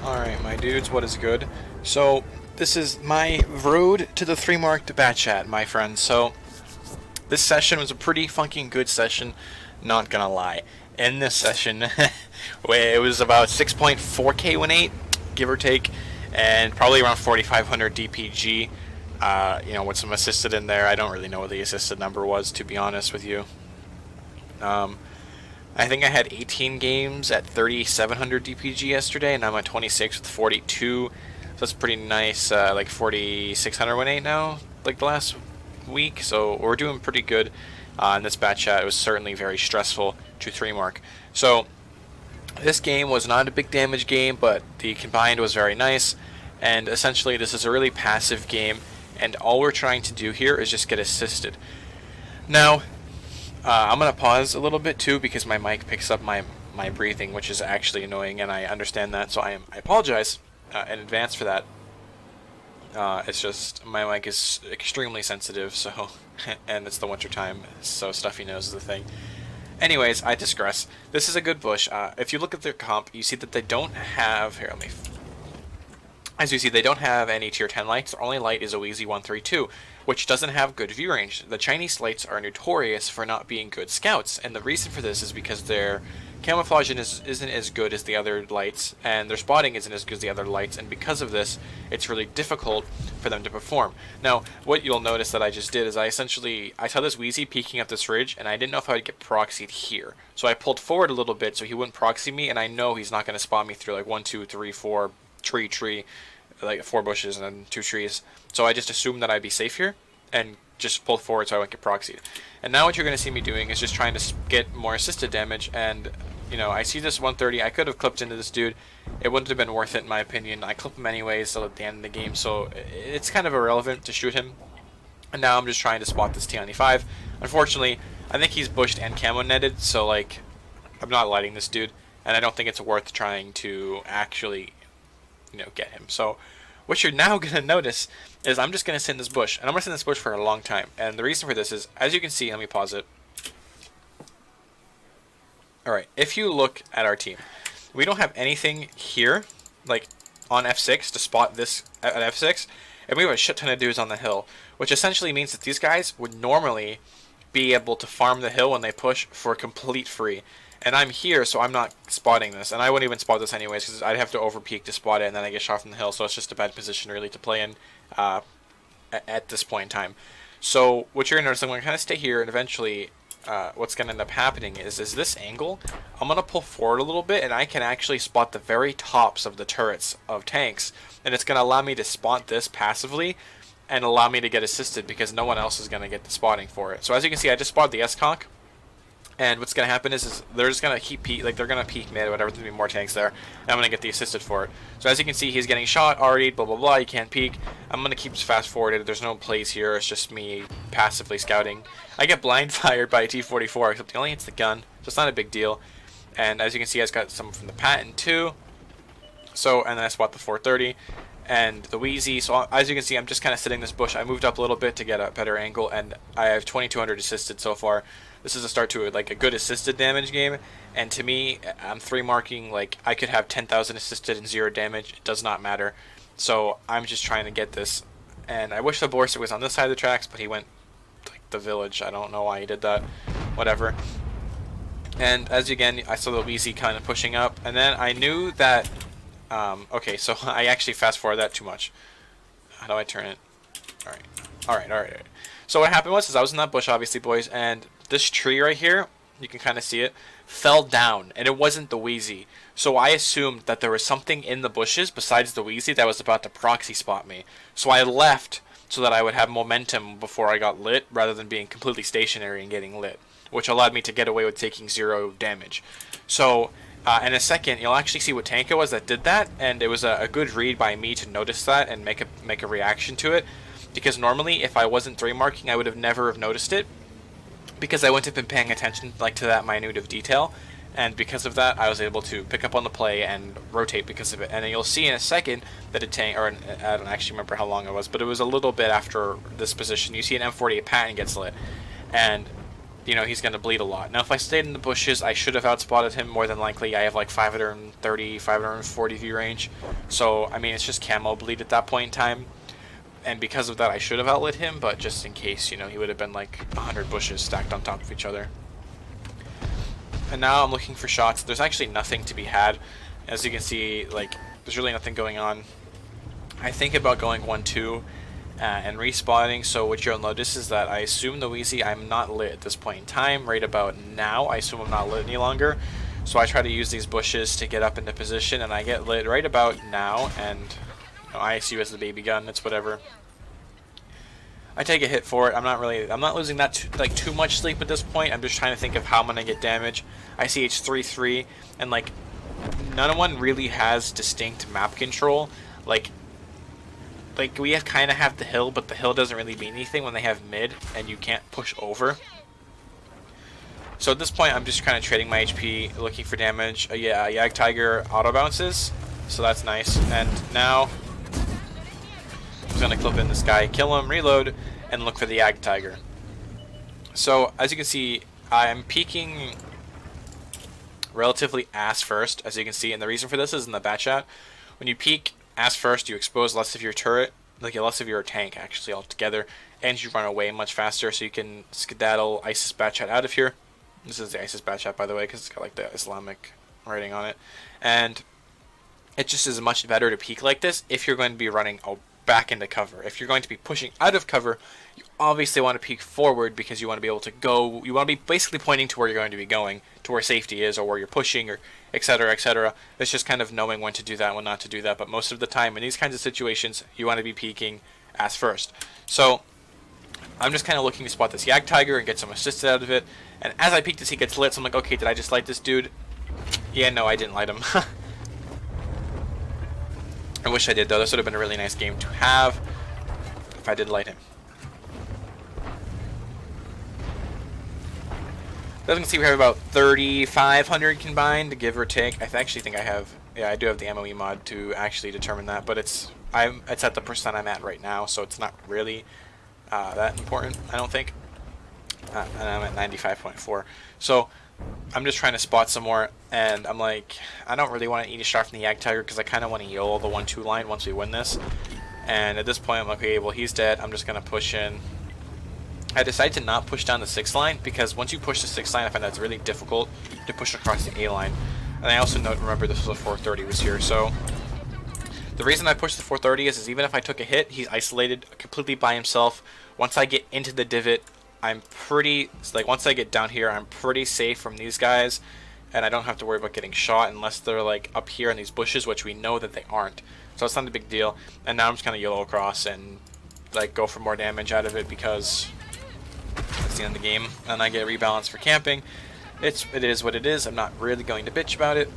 Alright, my dudes, what is good? So, this is my road to the 3-marked Batchat, my friends. So, this session was a pretty fucking good session, not gonna lie. In this session, it was about 6.4k win 8, give or take, and probably around 4500 DPG. With some assisted in there. I don't really know what the assisted number was, to be honest with you. I think I had 18 games at 3700 DPG yesterday, and I'm at 26 with 42. So that's pretty nice. Like 4600 win 8 now, like the last week. So we're doing pretty good in this Batchat. It was certainly very stressful to 3-mark. So this game was not a big damage game, but the combined was very nice. And essentially, this is a really passive game, and all we're trying to do here is just get assisted. Now, I'm going to pause a little bit too because my mic picks up my breathing, which is actually annoying, and I understand that, so I apologize in advance for that. It's just my mic is extremely sensitive, so and it's the winter time, so stuffy nose is the thing. Anyways, I digress. This is a good bush. If you look at their comp, you see that they don't have as you see, they don't have any tier 10 lights. Their only light is a Wheezy 132, which doesn't have good view range. The Chinese lights are notorious for not being good scouts, and the reason for this is because their camouflage isn't as good as the other lights, and their spotting isn't as good as the other lights, and because of this, it's really difficult for them to perform. Now, what you'll notice that I just did is I saw this Wheezy peeking up this ridge, and I didn't know if I would get proxied here. So I pulled forward a little bit so he wouldn't proxy me, and I know he's not going to spot me through like 1, 2, 3, 4, tree, like 4 bushes and then 2 trees. So I just assumed that I'd be safe here and just pulled forward so I wouldn't get proxied. And now what you're going to see me doing is just trying to get more assisted damage, and I see this 130. I could have clipped into this dude. It wouldn't have been worth it in my opinion. I clip him anyways at the end of the game, so it's kind of irrelevant to shoot him. And now I'm just trying to spot this T95. Unfortunately, I think he's bushed and camo netted, so like I'm not lighting this dude, and I don't think it's worth trying to actually get him. So what you're now going to notice is I'm just going to sit in this bush, and I'm going to sit in this bush for a long time. And the reason for this is, as you can see, let me pause it. Alright, if you look at our team, we don't have anything here, like on F6 to spot this at F6, and we have a shit ton of dudes on the hill, which essentially means that these guys would normally be able to farm the hill when they push for complete free. And I'm here, so I'm not spotting this. And I wouldn't even spot this anyways, because I'd have to over-peek to spot it, and then I get shot from the hill, so it's just a bad position really to play in at this point in time. So what you're going to notice, I'm going to kind of stay here, and eventually what's going to end up happening is this angle, I'm going to pull forward a little bit, and I can actually spot the very tops of the turrets of tanks. And it's going to allow me to spot this passively, and allow me to get assisted, because no one else is going to get the spotting for it. So as you can see, I just spotted the S-Conk. And what's going to happen is they're just going to keep peek, like they're going to peek mid or whatever, there's going to be more tanks there, and I'm going to get the assisted for it. So as you can see, he's getting shot already, blah blah blah, he can't peek. I'm going to keep fast forwarded, there's no plays here, it's just me passively scouting. I get blind fired by a T44, except he only hits the gun, so it's not a big deal. And as you can see, I've got some from the patent too. So, and then I spot the 430 and the Wheezy. So as you can see, I'm just kind of sitting in this bush. I moved up a little bit to get a better angle, and I have 2200 assisted so far. This is a start to like a good assisted damage game, and to me, I'm 3-marking, like I could have 10,000 assisted and 0 damage. It does not matter. So I'm just trying to get this, and I wish the Borster was on this side of the tracks, but he went like the village. I don't know why he did that. Whatever. And as again, I saw the Wheezy kind of pushing up, and then I knew that. Okay, so I actually fast forward that too much. How do I turn it? All right. So what happened was I was in that bush, obviously, boys, and this tree right here, you can kind of see it, fell down, and it wasn't the Wheezy. So I assumed that there was something in the bushes besides the Wheezy that was about to proxy spot me. So I left so that I would have momentum before I got lit, rather than being completely stationary and getting lit, which allowed me to get away with taking 0 damage. So in a second, you'll actually see what tank it was that did that, and it was a good read by me to notice that and make a reaction to it. Because normally, if I wasn't 3-marking, I would have never have noticed it, because I wouldn't have been paying attention like to that minute of detail, and because of that, I was able to pick up on the play and rotate because of it. And then you'll see in a second that a tank, or I don't actually remember how long it was, but it was a little bit after this position. You see an M48 patent gets lit, and you know, he's going to bleed a lot. Now, if I stayed in the bushes, I should have outspotted him more than likely. I have like 530, 540 view range. So, I mean, it's just camo bleed at that point in time. And because of that, I should have outlit him, but just in case, you know, he would have been like 100 bushes stacked on top of each other. And now I'm looking for shots. There's actually nothing to be had. As you can see, like, there's really nothing going on. I think about going 1-2 and respawning, so what you'll notice is that I assume the Wheezy, I'm not lit at this point in time. Right about now, I assume I'm not lit any longer. So I try to use these bushes to get up into position, and I get lit right about now, and you know, I use the baby gun, it's whatever. I take a hit for it. I'm not losing that too much sleep at this point. I'm just trying to think of how I'm gonna get damage. I see H3-3, and like none one really has distinct map control. Like we have kind of have the hill, but the hill doesn't really mean anything when they have mid and you can't push over. So at this point, I'm just kind of trading my HP, looking for damage. Yeah, Yag Tiger auto bounces, so that's nice. And now I'm gonna clip in this guy, kill him, reload, and look for the Yag Tiger. So as you can see, I'm peeking relatively ass first, as you can see, and the reason for this is in the Batchat. When you peek ass first, you expose less of your turret, like less of your tank actually altogether, and you run away much faster, so you can skedaddle ISIS Batchat out of here. This is the ISIS Batchat, by the way, because it's got like the Islamic writing on it. And it just is much better to peek like this if you're going to be running back into cover. If you're going to be pushing out of cover, you obviously want to peek forward because you want to be able to go, you want to be basically pointing to where you're going to be going, to where safety is, or where you're pushing, or etc, etc. It's just kind of knowing when to do that and when not to do that, but most of the time in these kinds of situations, you want to be peeking ass first. So I'm just kind of looking to spot this Yag Tiger and get some assist out of it, and as I peek this, he gets lit, so I'm like, okay, did I just light this dude? Yeah, no, I didn't light him. I wish I did, though. This would have been a really nice game to have if I did light him. As you can see, we have about 3,500 combined, give or take. I actually think I have, yeah, I do have the MOE mod to actually determine that, but it's at the percent I'm at right now, so it's not really that important, I don't think. And I'm at 95.4. So I'm just trying to spot some more, and I'm like, I don't really want to eat a shot from the Yag Tiger because I kind of want to YOLO the 1-2 line once we win this. And at this point, I'm like, okay, well, he's dead. I'm just going to push in. I decided to not push down the 6 line because once you push the 6 line, I find that it's really difficult to push across the A line. And I also remember this was a 430 was here, so the reason I pushed the 430 is even if I took a hit, he's isolated completely by himself. Once I get into the divot, I'm pretty, like once I get down here, I'm pretty safe from these guys, and I don't have to worry about getting shot unless they're like up here in these bushes, which we know that they aren't. So it's not a big deal. And now I'm just gonna YOLO across and like go for more damage out of it because it's the end of the game, and I get rebalanced for camping. It is what it is. I'm not really going to bitch about it.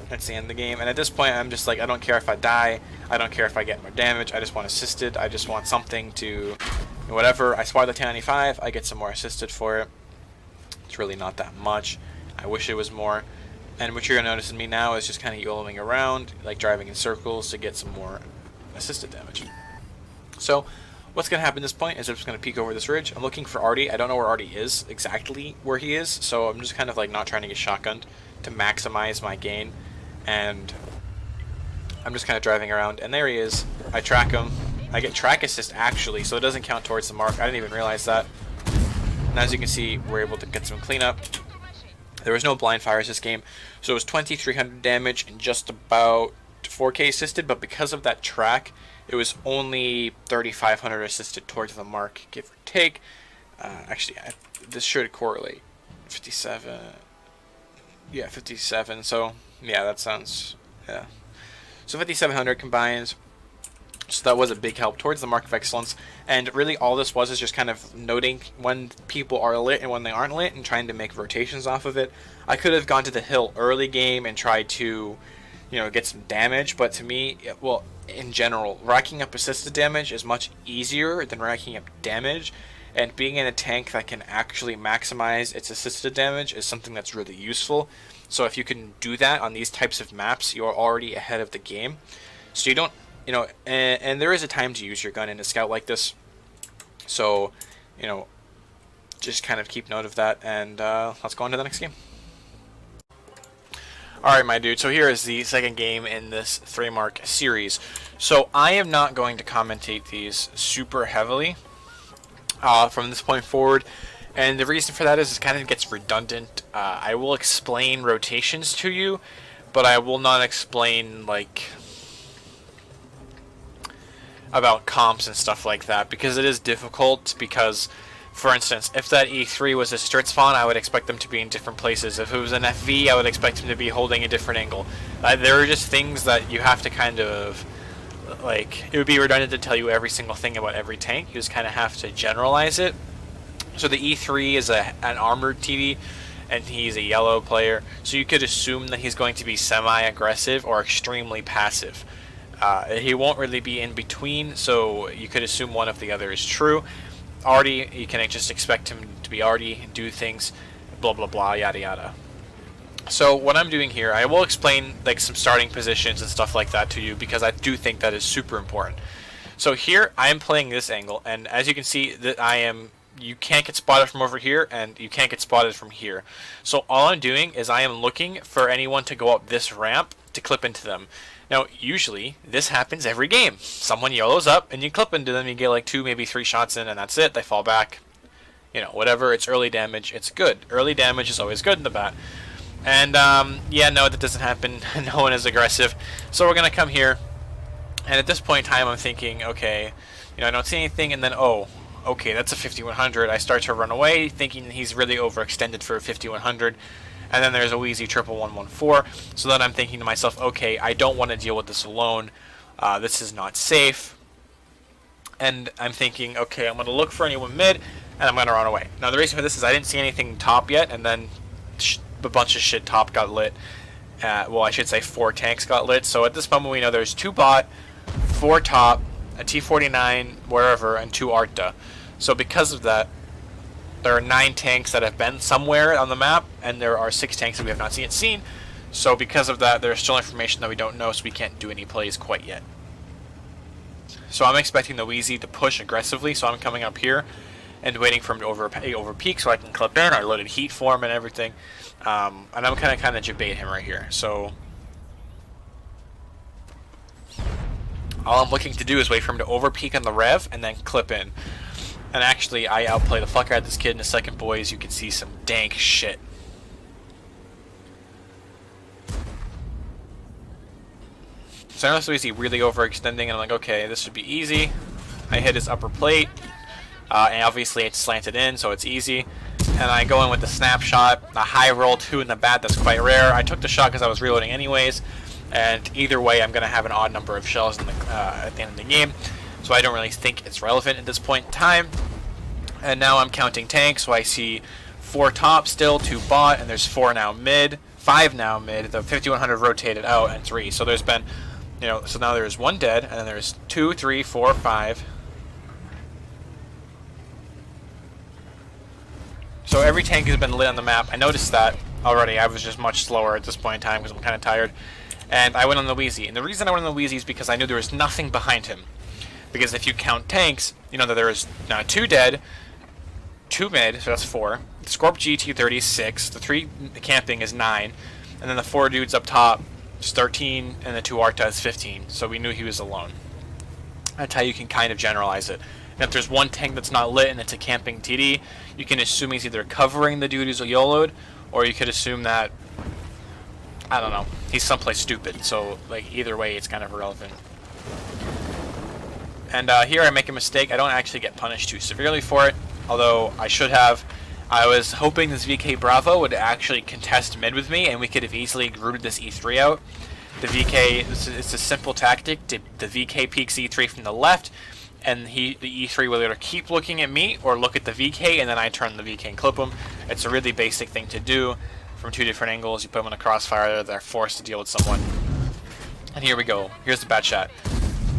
That's the end of the game, and at this point I'm just like, I don't care if I die, I don't care if I get more damage, I just want assisted, I just want something to, whatever. I spot the 1095, I get some more assisted for it. It's really not that much. I wish it was more. And what you're going to notice in me now is just kind of YOLOing around, like driving in circles to get some more assisted damage. So what's going to happen at this point is I'm just going to peek over this ridge. I'm looking for Artie. I don't know where Artie is, exactly where he is, so I'm just kind of like not trying to get shotgunned to maximize my gain. And I'm just kind of driving around, and there he is. I track him. I get track assist actually, so it doesn't count towards the mark. I didn't even realize that. And as you can see, we're able to get some cleanup. There was no blind fires this game, so it was 2,300 damage and just about 4K assisted, but because of that track, it was only 3,500 assisted towards the mark, give or take. Actually, this should correlate. 57. Yeah, 57. So, yeah, that sounds, yeah. So 5,700 combined. So that was a big help towards the mark of excellence. And really all this was is just kind of noting when people are lit and when they aren't lit and trying to make rotations off of it. I could have gone to the hill early game and tried to, you know, get some damage. But to me, well, in general, racking up assisted damage is much easier than racking up damage. And being in a tank that can actually maximize its assisted damage is something that's really useful. So if you can do that on these types of maps, you're already ahead of the game. So you don't, you know, and there is a time to use your gun in a scout like this. So, you know, just kind of keep note of that, and let's go on to the next game. Alright, my dude, so here is the second game in this 3-mark series. So I am not going to commentate these super heavily from this point forward, and the reason for that is it kind of gets redundant. I will explain rotations to you, but I will not explain, like, about comps and stuff like that, because it is difficult. Because, for instance, if that E3 was a Stritz font, I would expect them to be in different places. If it was an FV, I would expect them to be holding a different angle. There are just things that you have to kind of, like, it would be redundant to tell you every single thing about every tank. You just kind of have to generalize it. So the E3 is an armored TD, and he's a yellow player, so you could assume that he's going to be semi-aggressive or extremely passive. He won't really be in between, so you could assume one of the other is true. Artie, you can just expect him to be Artie, do things, blah blah blah, yada yada. So what I'm doing here, I will explain like some starting positions and stuff like that to you, because I do think that is super important. So here I am playing this angle, and as you can see, that you can't get spotted from over here, and you can't get spotted from here. So all I'm doing is I am looking for anyone to go up this ramp to clip into them. Now, usually, this happens every game. Someone yellows up, and you clip into them, you get like 2, maybe 3 shots in, and that's it. They fall back. You know, whatever, it's early damage, it's good. Early damage is always good in the bat. And, yeah, no, that doesn't happen. No one is aggressive. So we're going to come here, and at this point in time, I'm thinking, okay, you know, I don't see anything, and then, oh, okay, that's a 5100. I start to run away, thinking he's really overextended for a 5100. And then there's a Wheezy 11114. So then I'm thinking to myself, okay, I don't want to deal with this alone. This is not safe. And I'm thinking, okay, I'm going to look for anyone mid, and I'm going to run away. Now, the reason for this is I didn't see anything top yet, and then a bunch of shit top got lit. Well, I should say 4 tanks got lit. So at this moment, we know there's 2 bot, 4 top, a T49 wherever, and 2 Arta. So because of that, there are 9 tanks that have been somewhere on the map, and there are 6 tanks that we have not yet seen. So because of that, there's still information that we don't know, so we can't do any plays quite yet. So I'm expecting the Wheezy to push aggressively, so I'm coming up here and waiting for him to over peak so I can clip in. I loaded heat for him and everything. And I'm kind of debate him right here. So all I'm looking to do is wait for him to over peak on the rev and then clip in. And actually, I outplay the fuck out of this kid in a second, boys. You can see some dank shit. So I noticed he's really overextending, and I'm like, okay, this should be easy. I hit his upper plate, and obviously it's slanted in, so it's easy. And I go in with the snapshot, a high roll 2 in the bat, that's quite rare. I took the shot because I was reloading anyways, and either way, I'm going to have an odd number of shells in at the end of the game. So I don't really think it's relevant at this point in time. And now I'm counting tanks, so I see 4 top still, 2 bot, and there's 4 now mid, 5 now mid, the 5100 rotated out, and 3. So there's been, you know, so now there's 1 dead, and then there's 2, 3, 4, 5. So every tank has been lit on the map. I noticed that already. I was just much slower at this point in time because I'm kind of tired. And I went on the Wheezy. And the reason I went on the Wheezy is because I knew there was nothing behind him. Because if you count tanks, you know that there is now 2 dead, 2 mid, so that's 4. The Scorp GT30 is 6. The 3 camping is 9. And then the 4 dudes up top is 13, and the 2 Arta is 15. So we knew he was alone. That's how you can kind of generalize it. And if there's 1 tank that's not lit and it's a camping TD, you can assume he's either covering the dude who's a YOLO'd, or you could assume that, I don't know, he's someplace stupid. So, like, either way, it's kind of irrelevant. And here I make a mistake. I don't actually get punished too severely for it, although I should have. I was hoping this VK Bravo would actually contest mid with me, and we could have easily rooted this E3 out. The VK, it's a simple tactic. The VK peeks E3 from the left, and the E3 will either keep looking at me or look at the VK, and then I turn the VK and clip him. It's a really basic thing to do from 2 different angles. You put them in a crossfire, they're forced to deal with someone. And here we go. Here's the Batchat.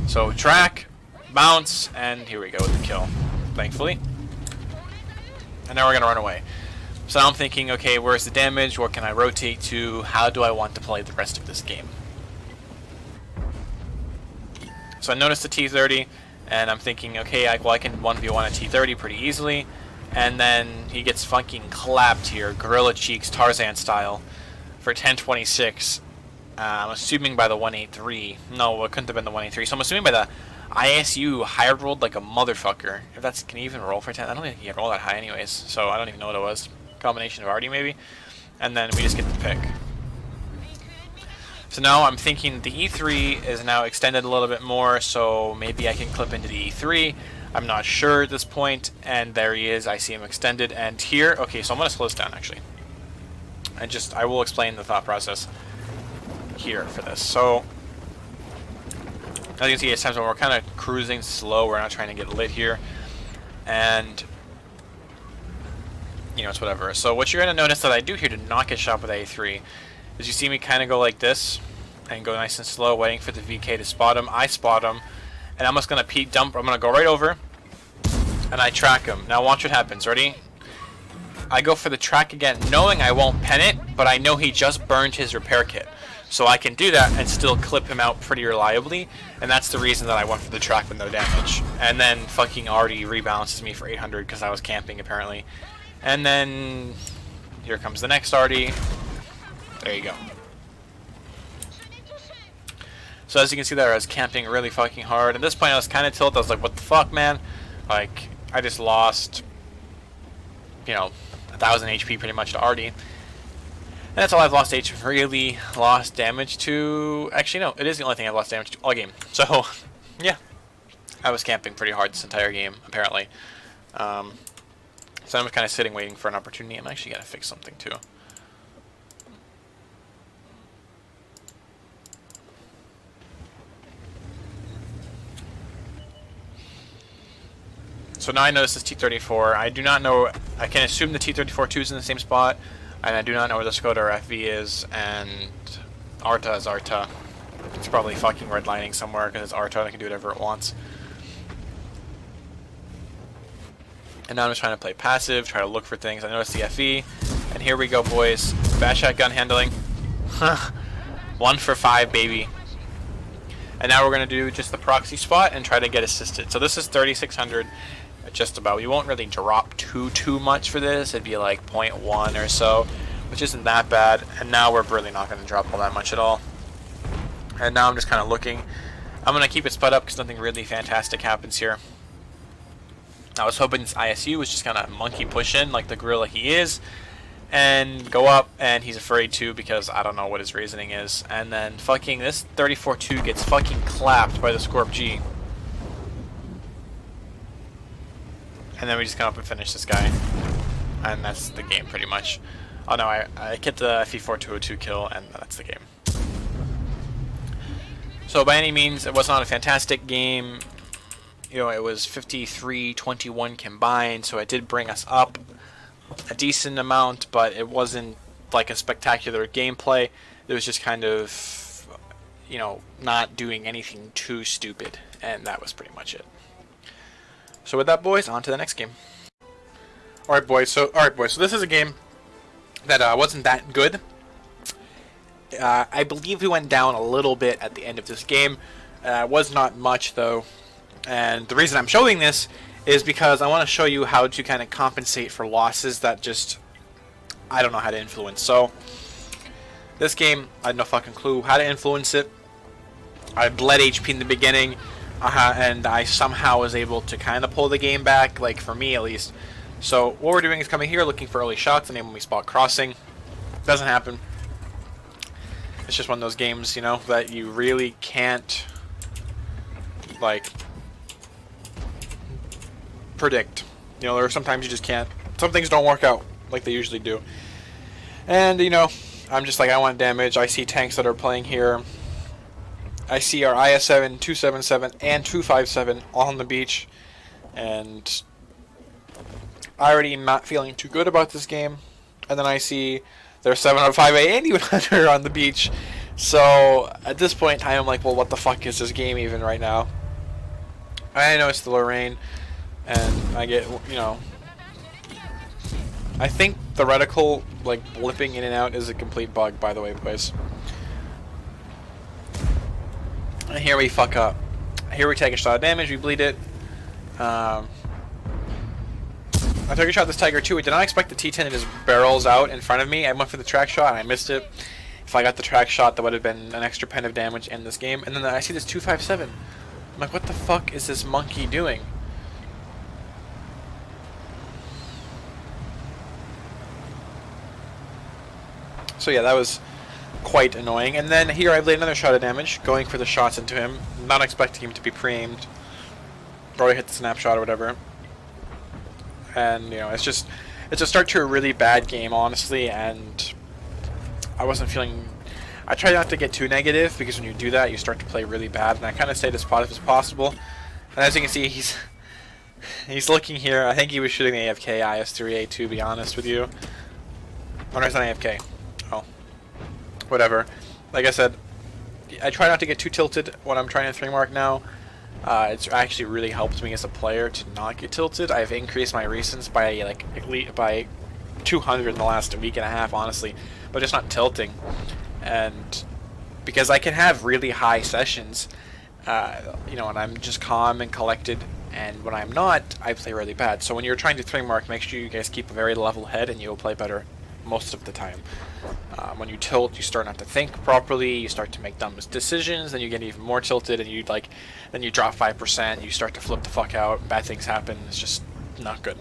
So track, bounce, and here we go with the kill, thankfully. And now we're going to run away. So now I'm thinking, okay, where's the damage? What can I rotate to? How do I want to play the rest of this game? So I noticed the T30, and I'm thinking, okay, I can 1v1 a T30 pretty easily. And then he gets fucking clapped here, Gorilla Cheeks, Tarzan style, for 1026. I'm assuming by the 183. No, it couldn't have been the 183. So I'm assuming by the ISU high rolled like a motherfucker. If that's, can he even roll for 10? I don't think he can roll that high anyways. So I don't even know what it was. Combination of Artie maybe. And then we just get the pick. So now I'm thinking the E3 is now extended a little bit more, so maybe I can clip into the E3. I'm not sure at this point, and there he is. I see him extended, and here, okay, so I'm going to slow this down actually. I will explain the thought process here for this. So, as you can see, it's times when we're kind of cruising slow, we're not trying to get lit here, and you know, it's whatever. So what you're going to notice that I do here to not get shot with A3 is you see me kind of go like this and go nice and slow, waiting for the VK to spot him. I spot him, and I'm just going to peek dump. I'm going to go right over, and I track him. Now watch what happens. Ready? I go for the track again, knowing I won't pen it, but I know he just burned his repair kit. So I can do that and still clip him out pretty reliably, and that's the reason that I went for the track with no damage. And then fucking Artie rebalances me for 800 because I was camping apparently. And then here comes the next Artie. There you go. So as you can see there, I was camping really fucking hard. At this point I was kind of tilted. I was like, what the fuck, man? Like, I just lost, you know, 1,000 HP pretty much to Artie. And that's all I've lost really lost damage to. Actually, no, it is the only thing I've lost damage to all game. So, yeah. I was camping pretty hard this entire game, apparently. So I'm just kind of sitting waiting for an opportunity. I'm actually going to fix something too. So now I know this is T-34. I do not know, I can assume the T-34-2 is in the same spot, and I do not know where the Skoda or FV is, and Arta is Arta. It's probably fucking redlining somewhere because it's Arta and it can do whatever it wants. And now I'm just trying to play passive, try to look for things. I noticed the FV, and here we go, boys. Batchat gun handling. 1 for 5, baby. And now we're going to do just the proxy spot and try to get assisted. So this is 3,600. Just about. We won't really drop too much for this. It'd be like 0.1 or so, which isn't that bad. And now we're really not going to drop all that much at all. And now I'm just kind of looking. I'm going to keep it sped up because nothing really fantastic happens here. I was hoping this ISU was just going to monkey push in like the gorilla he is and go up, and he's afraid to because I don't know what his reasoning is. And then fucking this 34-2 gets fucking clapped by the Scorp G. And then we just come up and finish this guy. And that's the game pretty much. Oh no, I get the FE4-202 kill, and that's the game. So by any means, it was not a fantastic game. You know, it was 53-21 combined, so it did bring us up a decent amount, but it wasn't like a spectacular gameplay. It was just kind of, you know, not doing anything too stupid, and that was pretty much it. So with that, boys, on to the next game. Alright, boys, so this is a game that wasn't that good. I believe we went down a little bit at the end of this game. Was not much, though. And the reason I'm showing this is because I want to show you how to kind of compensate for losses that just I don't know how to influence. So this game, I had no fucking clue how to influence it. I bled HP in the beginning. And I somehow was able to kind of pull the game back, like for me at least. So what we're doing is coming here looking for early shots, and then when we spot crossing, doesn't happen. It's just one of those games, you know, that you really can't like predict. You know, there are sometimes you just can't. Some things don't work out like they usually do. And you know, I'm just like, I want damage. I see tanks that are playing here. I see our IS-7, 277, and 257 all on the beach, and I already am not feeling too good about this game. And then I see there's 705A and even Hunter on the beach. So at this point, I am like, well, what the fuck is this game even right now? I know it's the Lorraine, and I get, you know, I think the reticle like blipping in and out is a complete bug, by the way, boys. And here we fuck up. Here we take a shot of damage, we bleed it. I took a shot at this Tiger too. I did not expect the T10 to just barrels out in front of me. I went for the track shot and I missed it. If I got the track shot, that would have been an extra pen of damage in this game. And then I see this 257. I'm like, what the fuck is this monkey doing? So yeah, that was quite annoying. And then here I laid another shot of damage, going for the shots into him, not expecting him to be pre-aimed. Or hit the snapshot or whatever. And, you know, it's a start to a really bad game, honestly, and I wasn't feeling... I try not to get too negative, because when you do that, you start to play really bad, and I kind of stayed as positive as possible. And as you can see, he's looking here. I think he was shooting the AFK IS-3A, to be honest with you. Oh, no, it's not AFK. Oh. Whatever. Like I said, I try not to get too tilted when I'm trying to 3-mark now. It's actually really helped me as a player to not get tilted. I've increased my recents by by 200 in the last week and a half, honestly, but just not tilting. And because I can have really high sessions, you know, and I'm just calm and collected, and when I'm not, I play really bad. So when you're trying to 3-mark, make sure you guys keep a very level head, and you'll play better most of the time. When you tilt, you start not to think properly, you start to make dumb decisions, then you get even more tilted, and then you drop 5%, you start to flip the fuck out, bad things happen, it's just not good.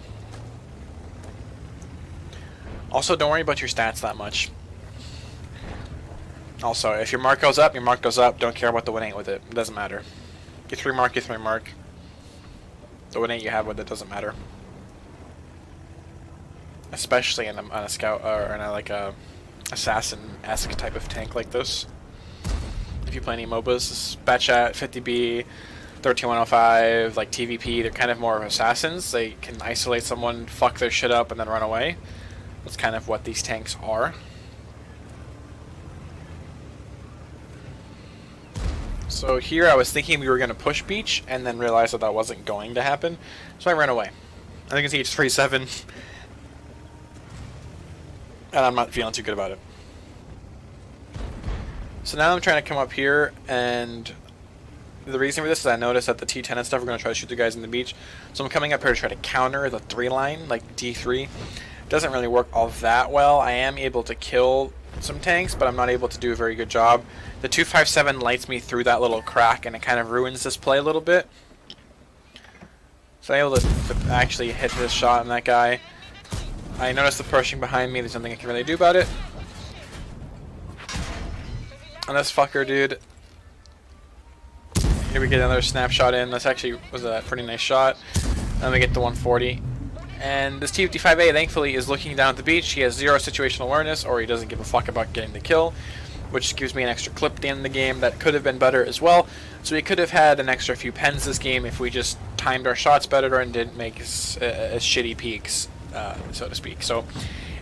Also, don't worry about your stats that much. Also, if your mark goes up, your mark goes up, don't care about the win 8 with it, it doesn't matter. You 3-mark, you 3-mark. The win 8 you have with it doesn't matter. Especially on a scout, or in a assassin-esque type of tank like this. If you play any MOBAs, Batchat 25t, 13105, like TVP, they're kind of more assassins. They can isolate someone, fuck their shit up, and then run away. That's kind of what these tanks are. So here I was thinking we were going to push beach, and then realized that that wasn't going to happen, so I ran away. As you can see, it's 3-7. And I'm not feeling too good about it. So now I'm trying to come up here, and the reason for this is I noticed that the T10 and stuff are going to try to shoot the guys in the beach. So I'm coming up here to try to counter the 3-line, like D3. It doesn't really work all that well. I am able to kill some tanks, but I'm not able to do a very good job. The 257 lights me through that little crack, and it kind of ruins this play a little bit. So I'm able to actually hit this shot on that guy. I noticed the pushing behind me. There's nothing I can really do about it. And this fucker, dude. Here we get another snapshot in. This actually was a pretty nice shot. Then we get the 140. And this T55A, thankfully, is looking down at the beach. He has 0 situational awareness, or he doesn't give a fuck about getting the kill, which gives me an extra clip at the end of the game that could have been better as well. So we could have had an extra few pens this game if we just timed our shots better and didn't make as shitty peaks. So to speak. So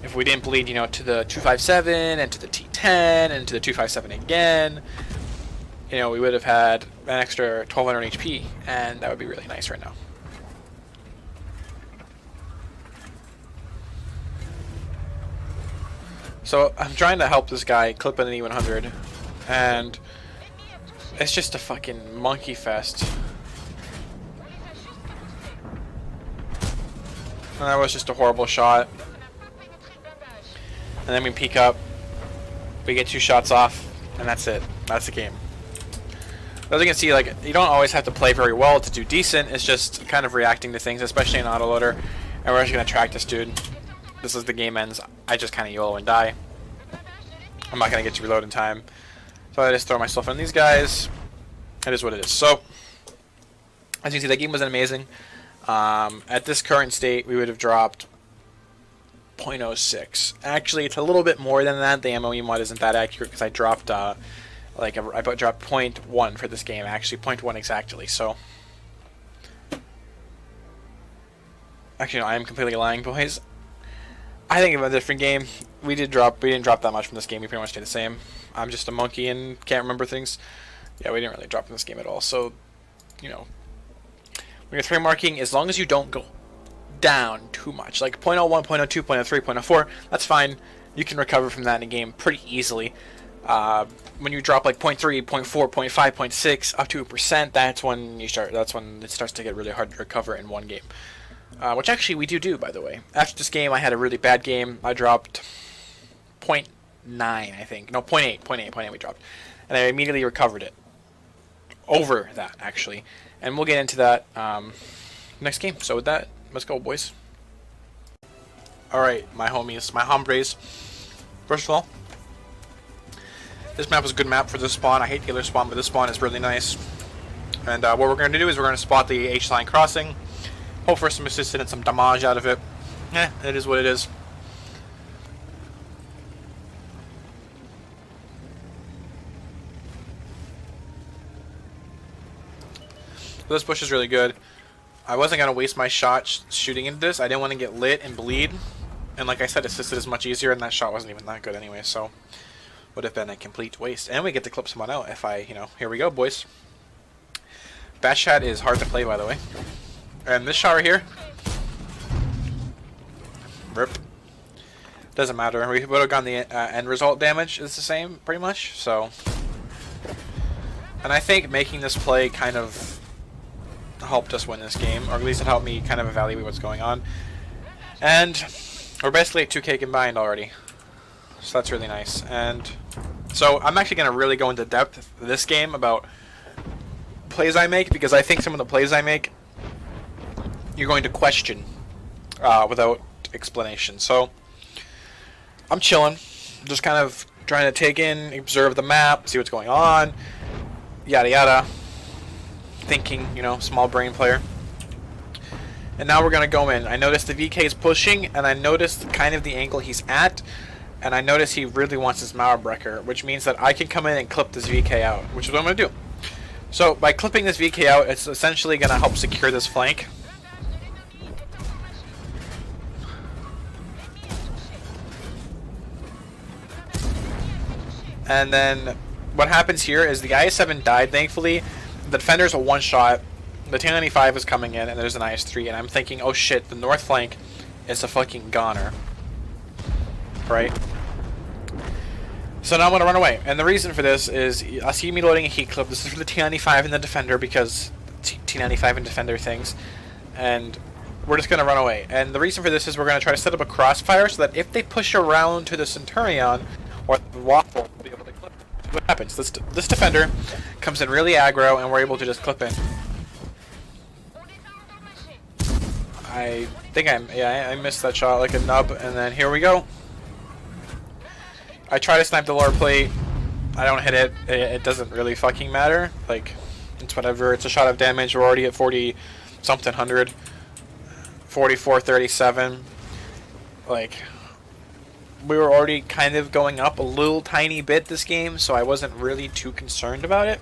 if we didn't bleed, you know, to the 257 and to the T10 and to the 257 again, you know, we would have had an extra 1200 HP, and that would be really nice right now. So I'm trying to help this guy clip an E100, and it's just a fucking monkey fest. And that was just a horrible shot. And then we peek up, we get 2 shots off, and that's it. That's the game. As you can see, like, you don't always have to play very well to do decent. It's just kind of reacting to things, especially in autoloader. And we're just gonna track this dude. This is the game ends. I just kind of YOLO and die. I'm not gonna get to reload in time, so I just throw myself on these guys. It is what it is. So, as you can see, that game was amazing. At this current state, we would have dropped 0.06. Actually, it's a little bit more than that. The MOE mod isn't that accurate because I dropped I dropped 0.1 for this game. Actually, 0.1 exactly. So, actually, no, I am completely lying, boys. I think of a different game. We didn't drop that much from this game. We pretty much stayed the same. I'm just a monkey and can't remember things. Yeah, we didn't really drop from this game at all. So, you know, when you're 3-marking, as long as you don't go down too much, like 0.01, 0.02, 0.03, 0.04, that's fine. You can recover from that in a game pretty easily. When you drop like 0.3, 0.4, 0.5, 0.6, up to 1%, that's when it starts to get really hard to recover in one game. which actually we do, by the way. After this game, I had a really bad game. I dropped .9, I think. No, .8 we dropped. And I immediately recovered it. Over that, actually. And we'll get into that next game. So with that, let's go, boys. Alright, my homies, my hombres. First of all, this map is a good map for this spawn. I hate the other spawn, but this spawn is really nice. And what we're going to do is we're going to spot the H-line crossing. Hope for some assistance and some damage out of it. It is what it is. So this bush is really good. I wasn't going to waste my shot shooting into this. I didn't want to get lit and bleed. And like I said, assisted is much easier, and that shot wasn't even that good anyway, so would have been a complete waste. And we get to clip someone out if I, here we go, boys. Batchat is hard to play, by the way. And this shot right here, rip. Doesn't matter. We would have gotten the end result damage is the same, pretty much. So, and I think making this play kind of helped us win this game, or at least it helped me kind of evaluate what's going on. And we're basically at 2K combined already, so that's really nice. And so I'm actually going to really go into depth this game about plays I make, because I think some of the plays I make you're going to question without explanation. So I'm chilling, just kind of trying to take in, observe the map, see what's going on, yada yada, thinking, small brain player. And now we're going to go in. I noticed the VK is pushing, and I noticed kind of the angle he's at, and I notice he really wants his Mauerbrecher, which means that I can come in and clip this VK out, which is what I'm going to do. So by clipping this VK out, it's essentially going to help secure this flank. And then what happens here is the IS-7 died, thankfully. The defender's a one-shot. The T-95 is coming in, and there's an IS-3, and I'm thinking, oh shit, the north flank is a fucking goner. Right? So now I'm going to run away. And the reason for this is, I see me loading a heat clip. This is for the T-95 and the defender, because T-95 and defender things. And we're just going to run away. And the reason for this is we're going to try to set up a crossfire so that if they push around to the Centurion, or the Waffle, we'll be able to clip. What happens? This defender comes in really aggro, and we're able to just clip in. I think I missed that shot like a nub, and then here we go. I try to snipe the lower plate. I don't hit it. It doesn't really fucking matter. Like, it's whatever. It's a shot of damage. We're already at 40 something hundred. 44-37. Like, we were already kind of going up a little tiny bit this game, so I wasn't really too concerned about it.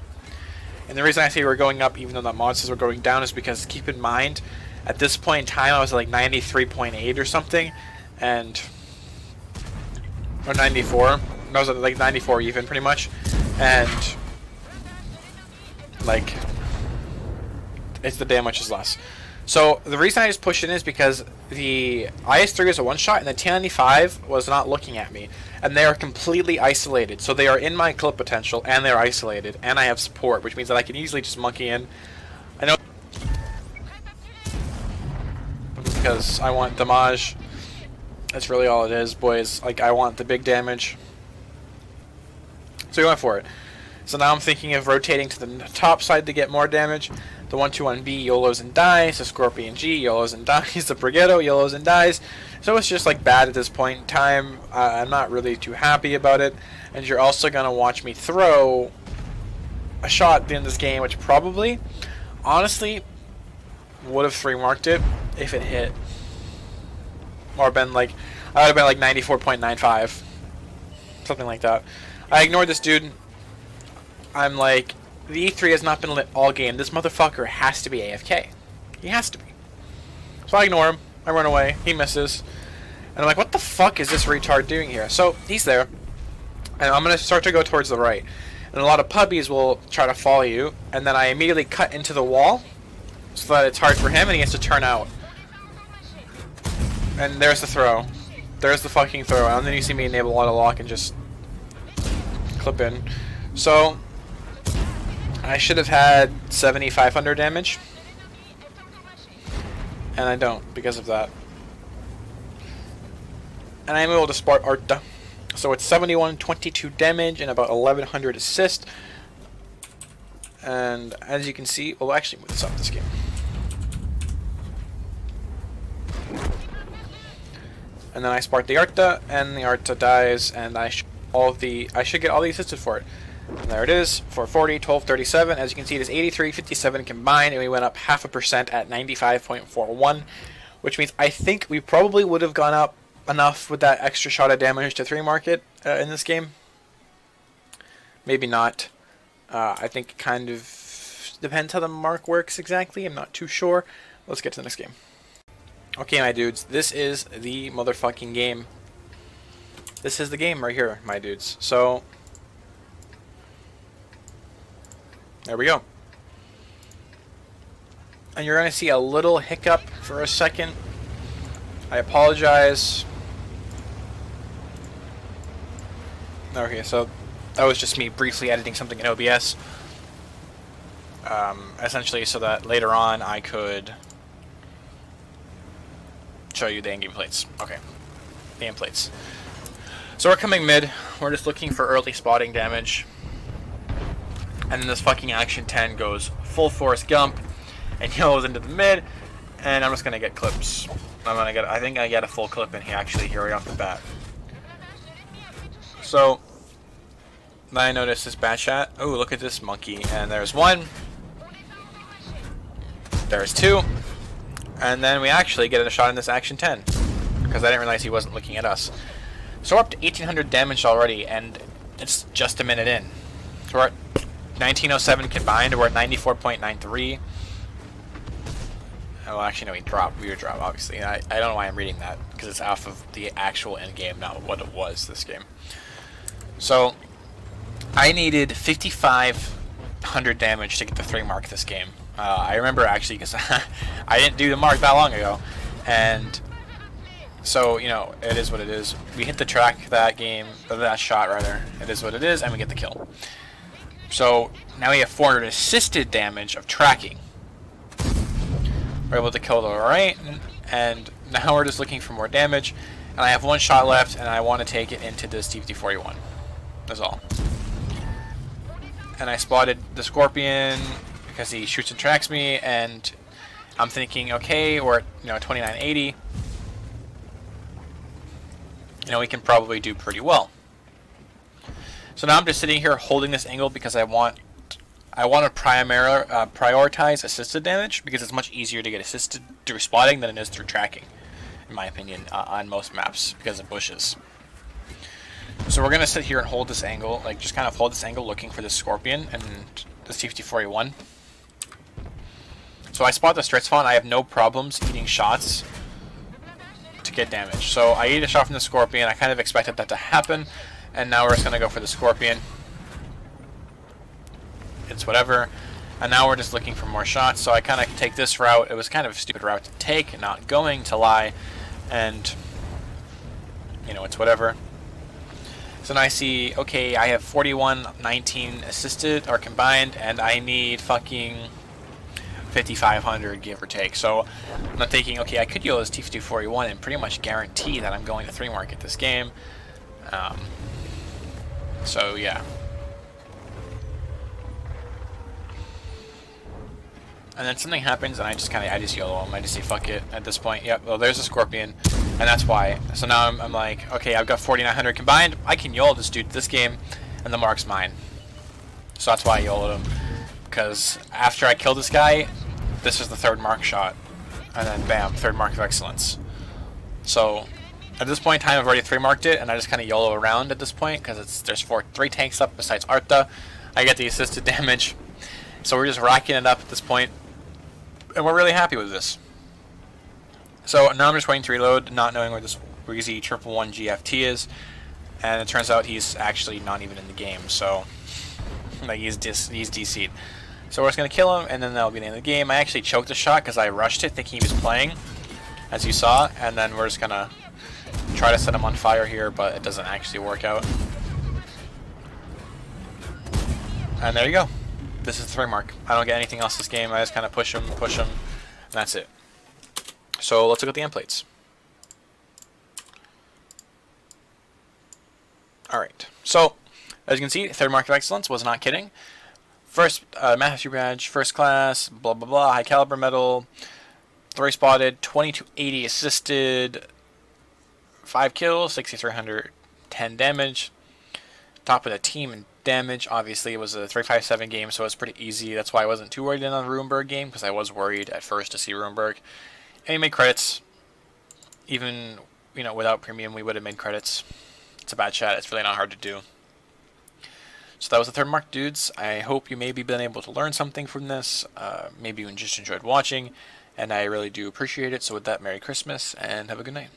And the reason I say we're going up even though the mod says we're going down is because, keep in mind, at this point in time I was at like 93.8 or something, and or 94. I was at like 94 even, pretty much, and like it's the damage is less. So the reason I just pushed in is because the IS-3 is a one-shot, and the T-95 was not looking at me, and they are completely isolated. So they are in my clip potential, and they're isolated, and I have support, which means that I can easily just monkey in. I know, because I want damage. That's really all it is, boys. Like, I want the big damage. So we went for it. So now I'm thinking of rotating to the top side to get more damage. The 121B YOLOs and dies. The Scorpion G YOLOs and dies. The Brigetto YOLOs and dies. So it's just like bad at this point in time. I'm not really too happy about it. And you're also going to watch me throw a shot at the end of this game, which probably, honestly, would have 3-marked it if it hit. Or been like, I would have been like 94.95. Something like that. I ignored this dude. I'm like, the E3 has not been lit all game. This motherfucker has to be AFK. He has to be. So I ignore him. I run away. He misses. And I'm like, what the fuck is this retard doing here? So he's there. And I'm going to start to go towards the right. And a lot of puppies will try to follow you. And then I immediately cut into the wall so that it's hard for him and he has to turn out. And there's the throw. There's the fucking throw. And then you see me enable auto lock and just clip in. So I should have had 7,500 damage. and I don't because of that. And I'm able to spot Arta. So it's 7122 damage and about 1100 assist. And as you can see, we'll actually move this up this game. And then I spark the Arta, and the Arta dies, and I should get all the assisted for it. And there it is, 440, 1237. As you can see, it is 8357 combined, and we went up 0.5% at 95.41, which means I think we probably would have gone up enough with that extra shot of damage to 3 mark it in this game. Maybe not. I think it kind of depends how the mark works exactly. I'm not too sure. Let's get to the next game. Okay, my dudes, this is the motherfucking game. This is the game right here, my dudes. So, there we go. And you're going to see a little hiccup for a second. I apologize. Okay, so that was just me briefly editing something in OBS. Essentially so that later on I could show you the endgame plates. Okay, the end plates. So we're coming mid. We're just looking for early spotting damage. And then this fucking Action 10 goes full force Gump and yellows into the mid. And I'm just gonna get clips. I think I get a full clip in here actually here right off the bat. So then I noticed this Batchat. Oh, look at this monkey. And there's 1. There's 2. And then we actually get a shot in this Action 10. Because I didn't realize he wasn't looking at us. So we're up to 1800 damage already, and it's just a minute in. So we're at 1907 combined, we're at 94.93. Well, actually, no, we were dropped, obviously. I don't know why I'm reading that, because it's off of the actual end game, not what it was this game. So, I needed 5,500 damage to get the 3 mark this game. I remember, actually, because I didn't do the mark that long ago, and so, you know, it is what it is. We hit the track that game, or that shot rather. It is what it is, and we get the kill. So now we have 400 assisted damage of tracking. We're able to kill the right, and now we're just looking for more damage. And I have 1 shot left, and I want to take it into this TPT-41. That's all. And I spotted the Scorpion because he shoots and tracks me, and I'm thinking, okay, we're at 2980. We can probably do pretty well. So now I'm just sitting here holding this angle because I want to prioritize assisted damage because it's much easier to get assisted through spotting than it is through tracking, in my opinion, on most maps because of bushes. So we're gonna sit here and hold this angle, like just kind of hold this angle, looking for this Scorpion and this TPT-41. So I spot the Stritz Fawn. I have no problems eating shots to get damage. So I eat a shot from the Scorpion. I kind of expected that to happen, and now we're just gonna go for the Scorpion. It's whatever. And now we're just looking for more shots. So I kind of take this route. It was kind of a stupid route to take, not going to lie, and it's whatever. So now I see, okay, I have 4119 assisted or combined, and I need fucking 5,500 give or take. So I'm thinking, okay, I could use TPT-41 and pretty much guarantee that I'm going to 3 market this game. So yeah. And then something happens, and I just YOLO him. I just say fuck it at this point. Yep. Well, there's a Scorpion, and that's why. So now I'm like, okay, I've got 4,900 combined. I can YOLO this dude this game, and the mark's mine. So that's why I YOLO'd him. Because after I killed this guy, this is the 3rd mark shot, and then bam, 3rd mark of excellence. So at this point in time, I've already 3 marked it, and I just kind of YOLO around at this point because there's 3 tanks up besides Arta. I get the assisted damage, so we're just racking it up at this point, and we're really happy with this. So now I'm just waiting to reload, not knowing where this Breezy 111 GFT is, and it turns out he's actually not even in the game. So like he's DC'd. So we're just going to kill him, and then that'll be the end of the game. I actually choked the shot because I rushed it thinking he was playing, as you saw, and then we're just going to try to set him on fire here, but it doesn't actually work out. And there you go. This is the 3 mark. I don't get anything else this game. I just kind of push him, and that's it. So let's look at the end plates. Alright, so as you can see, third mark of excellence, was not kidding. First master badge, first class, blah blah blah, high caliber medal, 3 spotted, 2280 assisted, 5 kills, 6310 damage. Top of the team in damage. Obviously, it was a 357 game, so it's pretty easy. That's why I wasn't too worried in on the Ruinberg game, because I was worried at first to see Ruinberg. And he made credits. Even, you know, without premium, we would have made credits. It's a bad chat. It's really not hard to do. So that was the third mark, dudes. I hope you maybe been able to learn something from this. Maybe you just enjoyed watching, and I really do appreciate it. So with that, Merry Christmas, and have a good night.